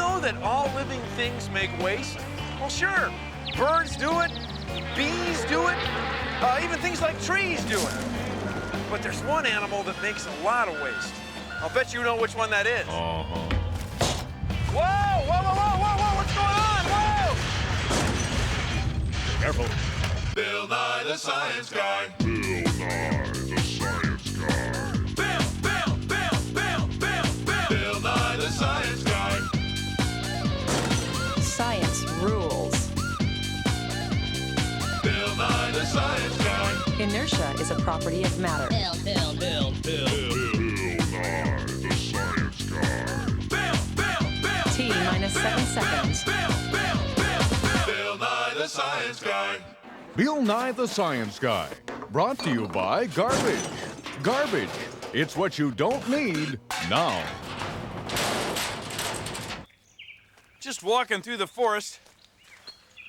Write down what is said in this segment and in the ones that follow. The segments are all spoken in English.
know that all living things make waste? Well, sure. Birds do it, bees do it, even things like trees do it. But there's one animal that makes a lot of waste. I'll bet you know which one that is. Uh-huh. Whoa, whoa, whoa, whoa, whoa, whoa, what's going on? Whoa! Careful. Bill Nye the Science Guy. Bill Nye the Science Guy. Bill Nye the Science Guy. Science rules. Bill Nye the Science Guy. Inertia is a property of matter. Bill Nye the Science Guy. T minus 7 seconds. Bill Nye the Science Guy. Bill Nye the Science Guy. Brought to you by garbage. Garbage. It's what you don't need now. Just walking through the forest,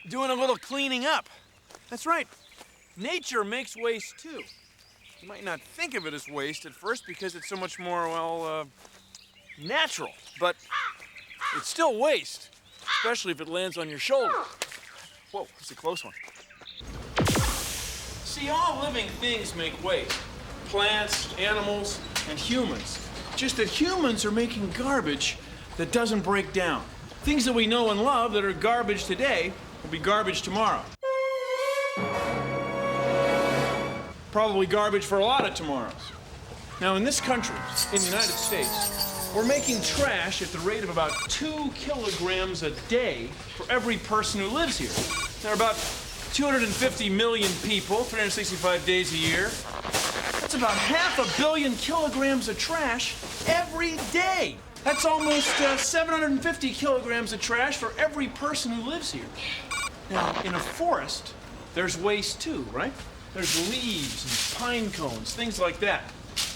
doing a little cleaning up. That's right. Nature makes waste too. You might not think of it as waste at first because it's so much more, well, natural. But it's still waste, especially if it lands on your shoulder. Whoa, that's a close one. See, all living things make waste. Plants, animals, and humans. Just that humans are making garbage that doesn't break down. Things that we know and love that are garbage today will be garbage tomorrow. Probably garbage for a lot of tomorrows. Now, in this country, in the United States, we're making trash at the rate of about 2 kilograms a day for every person who lives here. There are about 250 million people, 365 days a year. That's about 500 million kilograms of trash every day. That's almost 750 kilograms of trash for every person who lives here. Now, in a forest, there's waste too, right? There's leaves and pine cones, things like that.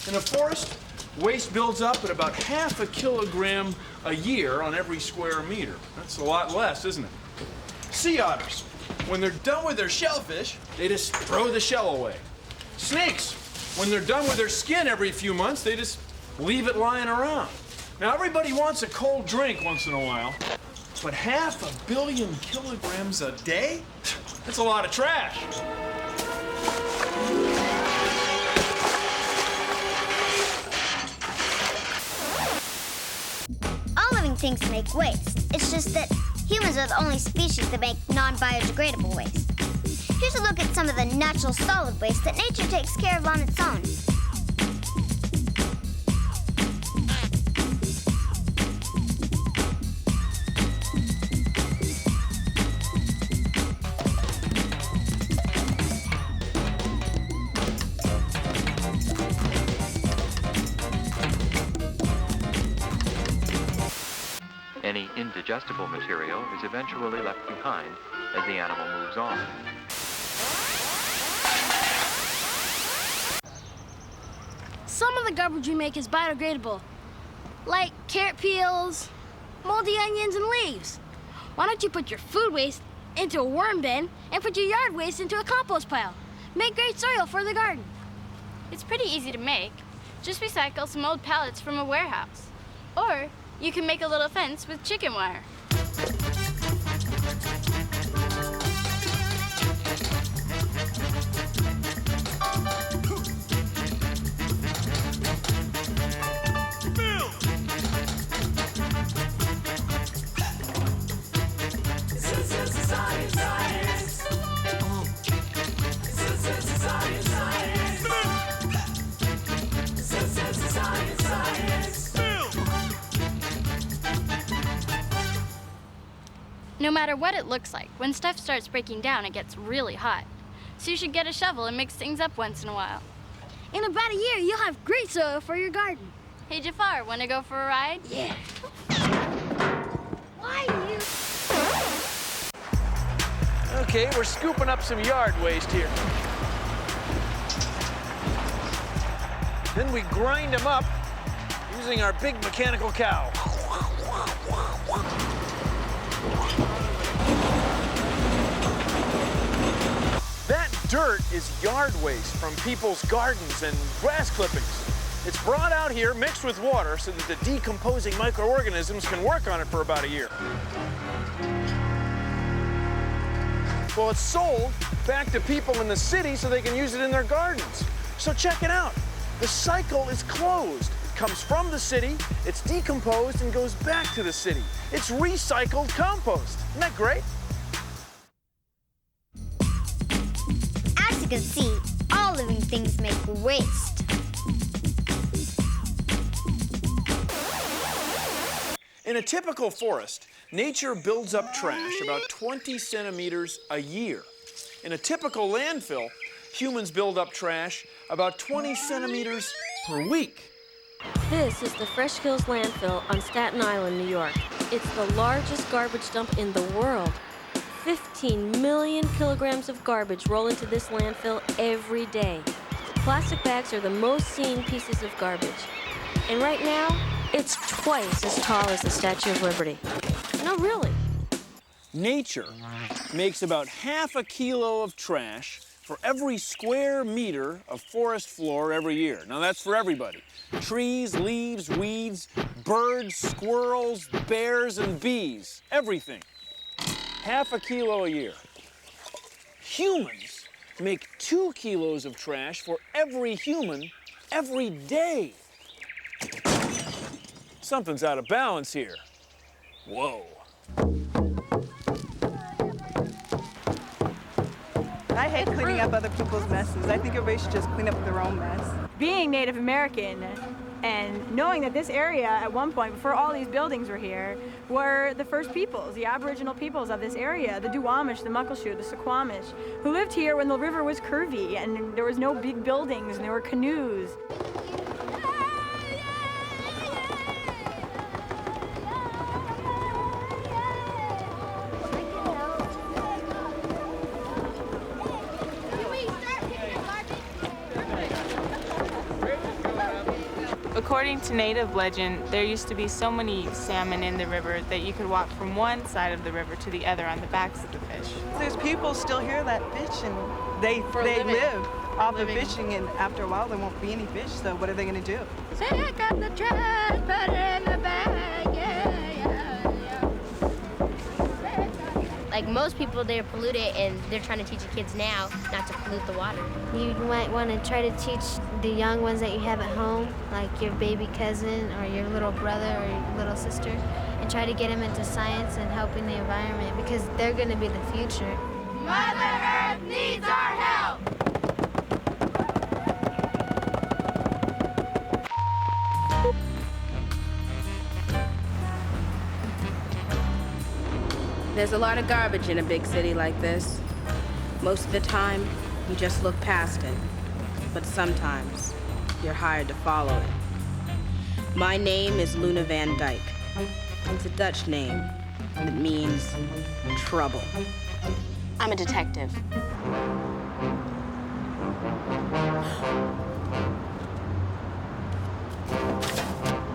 In a forest, waste builds up at about 0.5 kilogram a year on every square meter. That's a lot less, isn't it? Sea otters, when they're done with their shellfish, they just throw the shell away. Snakes, when they're done with their skin every few months, they just leave it lying around. Now, everybody wants a cold drink once in a while, but 500 million kilograms a day? That's a lot of trash. All living things make waste. It's just that humans are the only species that make non-biodegradable waste. Here's a look at some of the natural solid waste that nature takes care of on its own. Any indigestible material is eventually left behind as the animal moves on. Some of the garbage we make is biodegradable, like carrot peels, moldy onions, and leaves. Why don't you put your food waste into a worm bin and put your yard waste into a compost pile? Make great soil for the garden. It's pretty easy to make. Just recycle some old pallets from a warehouse. Or you can make a little fence with chicken wire. No matter what it looks like, when stuff starts breaking down, it gets really hot. So you should get a shovel and mix things up once in a while. In about a year, you'll have great soil for your garden. Hey, Jafar, want to go for a ride? Yeah. Why you? Okay, we're scooping up some yard waste here. Then we grind them up using our big mechanical cow. That dirt is yard waste from people's gardens and grass clippings. It's brought out here, mixed with water, so that the decomposing microorganisms can work on it for about a year. Well, it's sold back to people in the city so they can use it in their gardens. So check it out. The cycle is closed. It comes from the city, it's decomposed, and goes back to the city. It's recycled compost. Isn't that great? As you can see, all living things make waste. In a typical forest, nature builds up trash about 20 centimeters a year. In a typical landfill, humans build up trash about 20 centimeters per week. This is the Fresh Hills landfill on Staten Island, New York. It's the largest garbage dump in the world. 15 million kilograms of garbage roll into this landfill every day. Plastic bags are the most seen pieces of garbage. And right now, it's twice as tall as the Statue of Liberty. No, really. Nature makes about ½ a kilo of trash for every square meter of forest floor every year. Now that's for everybody. Trees, leaves, weeds, birds, squirrels, bears, and bees. Everything. ½ a kilo a year. Humans make 2 kilos of trash for every human every day. Something's out of balance here. Whoa. I hate cleaning up other people's messes. I think everybody should just clean up their own mess. Being Native American and knowing that this area at one point, before all these buildings were here, were the first peoples, the Aboriginal peoples of this area, the Duwamish, the Muckleshoot, the Suquamish, who lived here when the river was curvy and there was no big buildings and there were canoes. According to native legend, there used to be so many salmon in the river that you could walk from one side of the river to the other on the backs of the fish. There's people still here that fish and they live off of fishing, and after a while there won't be any fish, so what are they going to do? Pick up the trash, put it in the bag, Like most people, they're polluted, and they're trying to teach the kids now not to pollute the water. You might want to try to teach the young ones that you have at home, like your baby cousin or your little brother or your little sister, and try to get them into science and helping the environment, because they're going to be the future. Mother Earth needs our help! There's a lot of garbage in a big city like this. Most of the time, you just look past it. But sometimes, you're hired to follow it. My name is Luna Van Dyke. It's a Dutch name that means trouble. I'm a detective.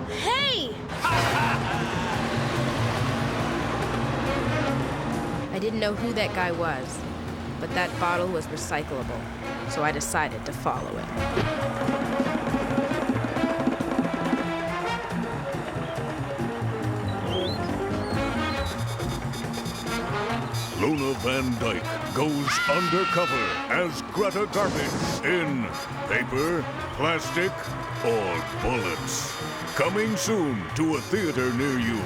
Hey! I didn't know who that guy was, but that bottle was recyclable, so I decided to follow it. Luna Van Dyke goes undercover as Greta Garbage in Paper, Plastic, or Bullets. Coming soon to a theater near you.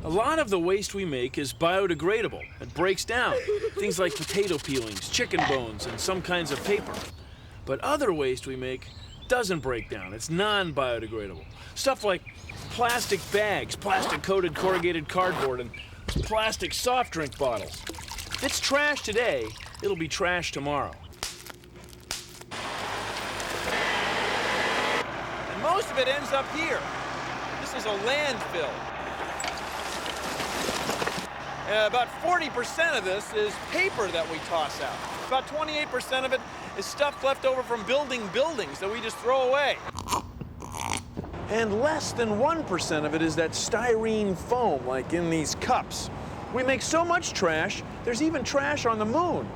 A lot of the waste we make is biodegradable. It breaks down. Things like potato peelings, chicken bones, and some kinds of paper. But other waste we make doesn't break down. It's non-biodegradable. Stuff like plastic bags, plastic-coated corrugated cardboard, and plastic soft drink bottles. If it's trash today, it'll be trash tomorrow. And most of it ends up here. This is a landfill. About 40% of this is paper that we toss out. About 28% of it is stuff left over from building buildings that we just throw away. And less than 1% of it is that styrene foam, like in these cups. We make so much trash, there's even trash on the moon.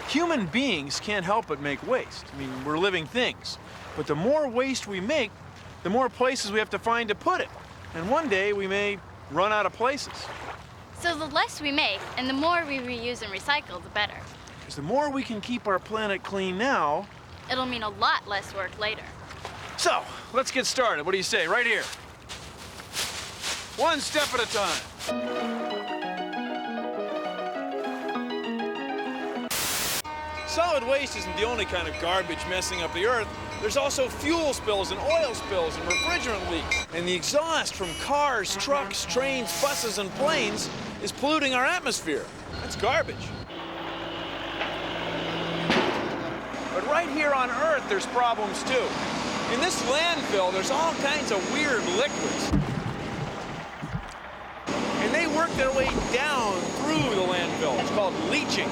Human beings can't help but make waste. I mean, we're living things. But the more waste we make, the more places we have to find to put it. And one day we may run out of places. So the less we make and the more we reuse and recycle, the better. Because the more we can keep our planet clean now, it'll mean a lot less work later. So, let's get started. What do you say? Right here. One step at a time. Solid waste isn't the only kind of garbage messing up the Earth. There's also fuel spills and oil spills and refrigerant leaks. And the exhaust from cars, trucks, trains, buses, and planes is polluting our atmosphere. That's garbage. But right here on Earth, there's problems too. In this landfill, there's all kinds of weird liquids. And they work their way down through the landfill. It's called leaching.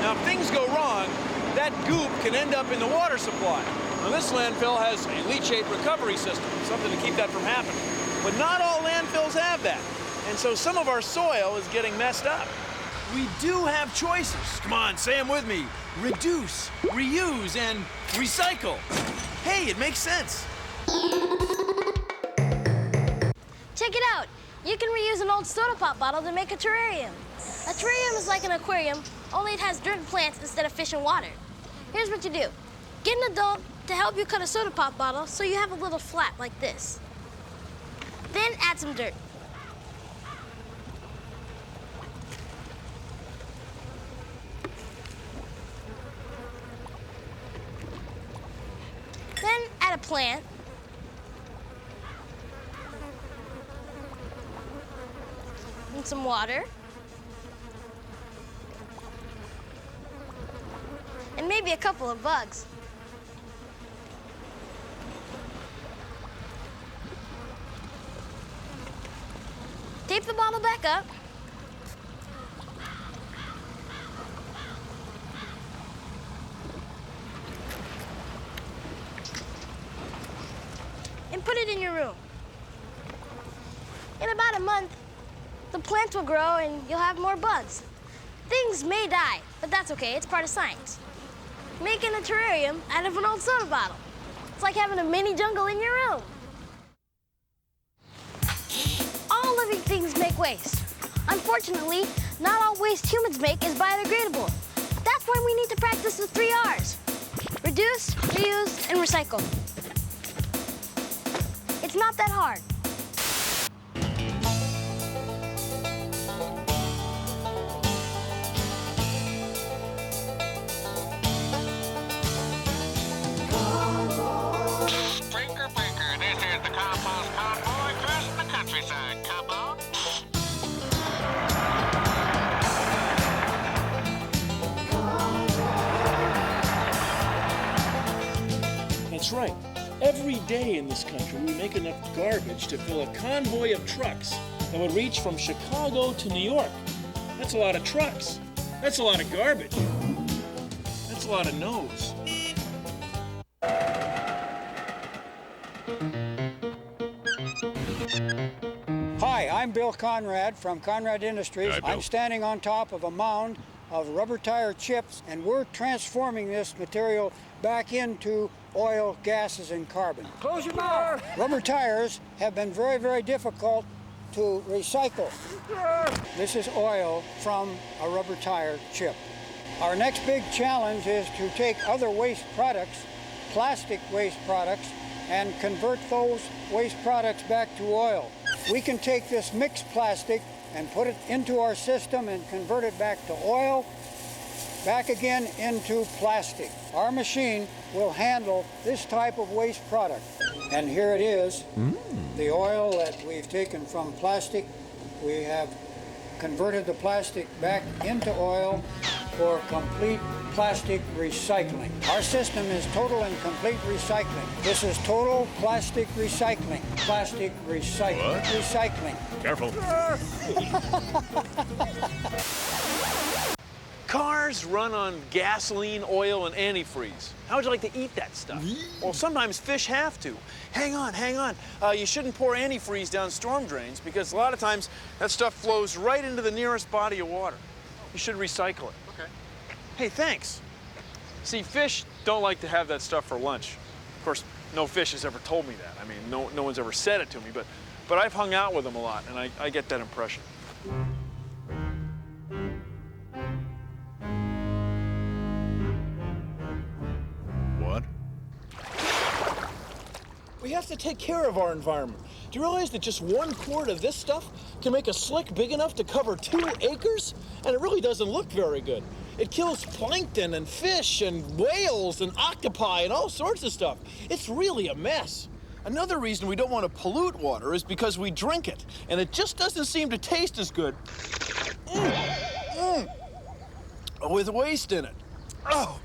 Now, if things go wrong, that goop can end up in the water supply. Now, this landfill has a leachate recovery system, something to keep that from happening. But not all landfills have that. And so some of our soil is getting messed up. We do have choices. Come on, say them with me. Reduce, reuse, and recycle. Hey, it makes sense. Check it out. You can reuse an old soda pop bottle to make a terrarium. A terrarium is like an aquarium, only it has dirt and plants instead of fish and water. Here's what you do. Get an adult to help you cut a soda pop bottle so you have a little flap like this. Then add some dirt. Then add a plant. And some water. And maybe a couple of bugs. Tape the bottle back up. And put it in your room. In about a month, the plants will grow and you'll have more bugs. Things may die, but that's okay, it's part of science. Making a terrarium out of an old soda bottle. It's like having a mini jungle in your room. All living things make waste. Unfortunately, not all waste humans make is biodegradable. That's why we need to practice the 3 R's. Reduce, reuse, and recycle. It's not that hard. That's right. Every day in this country, we make enough garbage to fill a convoy of trucks that would reach from Chicago to New York. That's a lot of trucks. That's a lot of garbage. That's a lot of no's. Hi, I'm Bill Conrad from Conrad Industries. Hi, Bill. I'm standing on top of a mound of rubber tire chips, and we're transforming this material back into oil, gases, and carbon. Close your mouth! Rubber tires have been very, very difficult to recycle. This is oil from a rubber tire chip. Our next big challenge is to take other waste products, plastic waste products, and convert those waste products back to oil. We can take this mixed plastic and put it into our system and convert it back to oil, back again into plastic. Our machine will handle this type of waste product. And here it is, the oil that we've taken from plastic. We have converted the plastic back into oil for complete plastic recycling. Our system is total and complete recycling. This is total plastic recycling. Plastic recycling. What? Recycling. Careful. Cars run on gasoline, oil, and antifreeze. How would you like to eat that stuff? Well, sometimes fish have to. Hang on, hang on. You shouldn't pour antifreeze down storm drains because a lot of times that stuff flows right into the nearest body of water. You should recycle it. Okay. Hey, thanks. See, fish don't like to have that stuff for lunch. Of course, no fish has ever told me that. I mean, no one's ever said it to me, but I've hung out with them a lot, and I get that impression. What? We have to take care of our environment. Do you realize that just 1 quart of this stuff can make a slick big enough to cover 2 acres? And it really doesn't look very good. It kills plankton and fish and whales and octopi and all sorts of stuff. It's really a mess. Another reason we don't want to pollute water is because we drink it, and it just doesn't seem to taste as good with waste in it. Oh.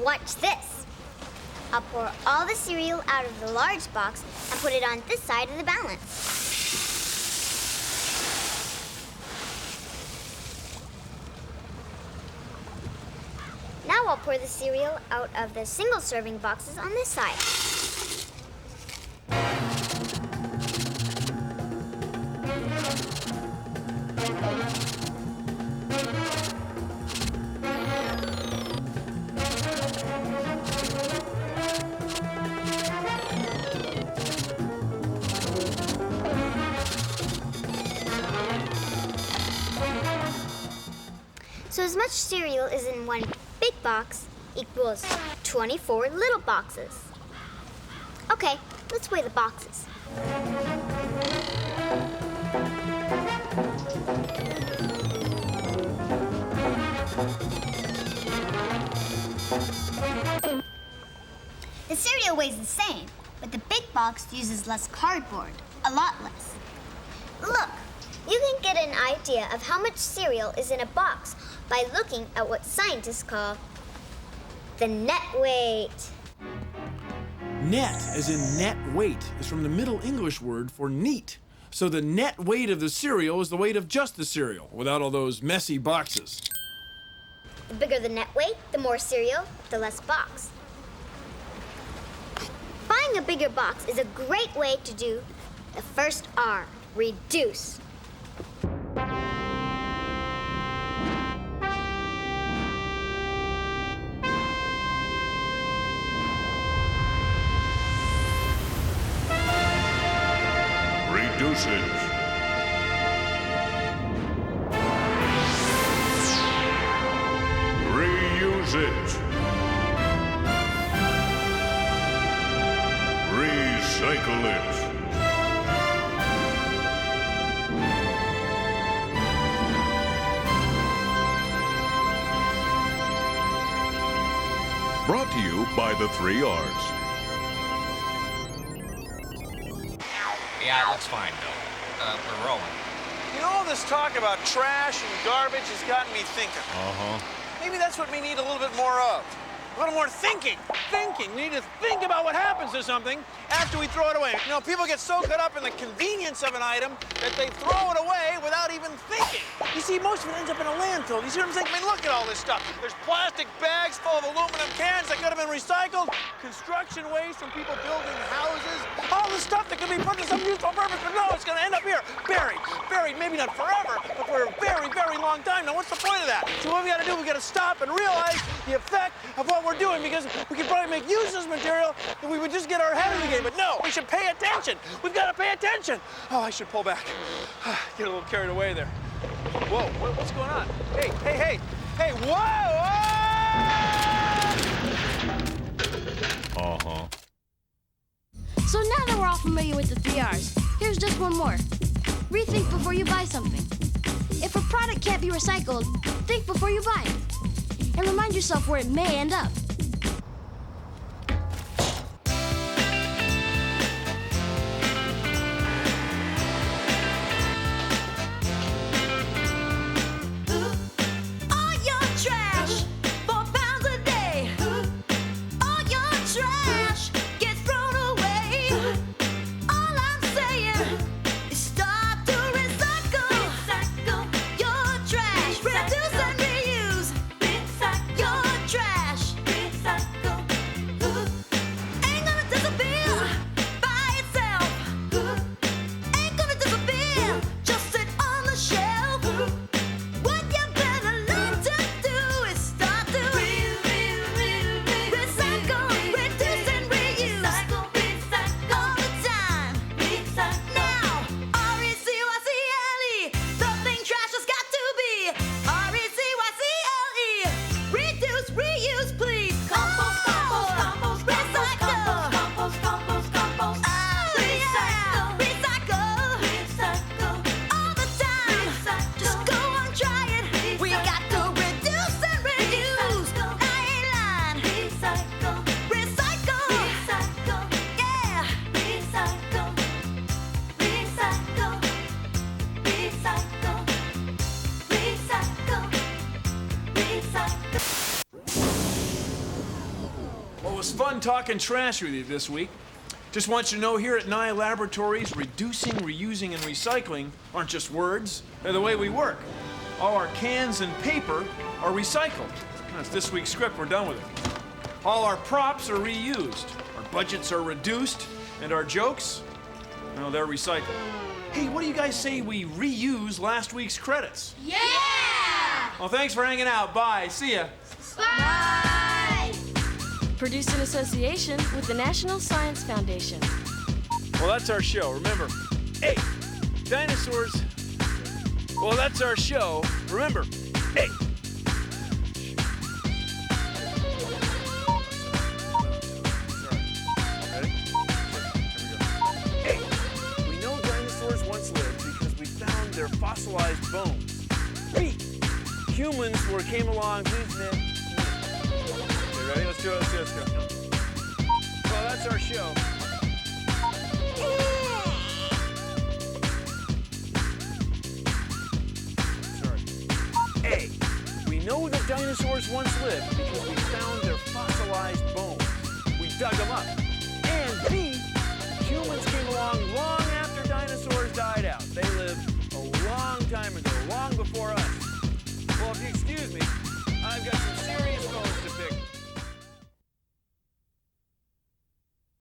Watch this. I'll pour all the cereal out of the large box and put it on this side of the balance. Now I'll pour the cereal out of the single serving boxes on this side. So as much cereal as in one big box equals 24 little boxes. Okay, let's weigh the boxes. The cereal weighs the same, but the big box uses less cardboard, a lot less. Look, you can get an idea of how much cereal is in a box by looking at what scientists call the net weight. Net, as in net weight, is from the Middle English word for neat. So the net weight of the cereal is the weight of just the cereal, without all those messy boxes. The bigger the net weight, the more cereal, the less box. Buying a bigger box is a great way to do the first R, reduce. Reduce it. Reuse it. Recycle it. Brought to you by the 3 R's. Yeah, it looks fine, Bill. We're rolling. You know, all this talk about trash and garbage has gotten me thinking. Maybe that's what we need a little bit more of. A little more thinking. Thinking. We need to think about what happens to something after we throw it away. You know, people get so caught up in the convenience of an item that they throw it away without even thinking. You see, most of it ends up in a landfill. You see what I'm saying? I mean, look at all this stuff. There's plastic bags full of aluminum cans that could have been recycled, construction waste from people building houses, all the stuff that could be put to some useful purpose, but no, it's going to end up here, buried. Buried, maybe not forever, but for a very, very long time. Now, what's the point of that? So what we got to do, we got to stop and realize the effect of what we're doing, because we could probably make use of this material if we would just get our head in the game. But no, we should pay attention. We've got to pay attention. Oh, I should pull back. Get a little carried away there. Whoa, what's going on? Hey, whoa! So now that we're all familiar with the 3 R's, here's just one more. Rethink before you buy something. If a product can't be recycled, think before you buy it. And remind yourself where it may end up. All your trash, 4 pounds a day. All your talking trash with you this week. Just want you to know here at Nye Laboratories, reducing, reusing, and recycling aren't just words. They're the way we work. All our cans and paper are recycled. That's this week's script. We're done with it. All our props are reused. Our budgets are reduced. And our jokes, well, they're recycled. Hey, what do you guys say we reuse last week's credits? Yeah! Well, thanks for hanging out. Bye. See ya. Bye! Produced in association with the National Science Foundation. Well, that's our show. Remember, hey, dinosaurs. Well, that's our show. Remember, hey. Their fossilized bones. We humans came along. You ready? Let's do it. Let's go. Well, that's our show. Sorry. A. We know that dinosaurs once lived because we found their fossilized bones. We dug them up. And B. Humans came along long after dinosaurs died out. They lived a long time ago.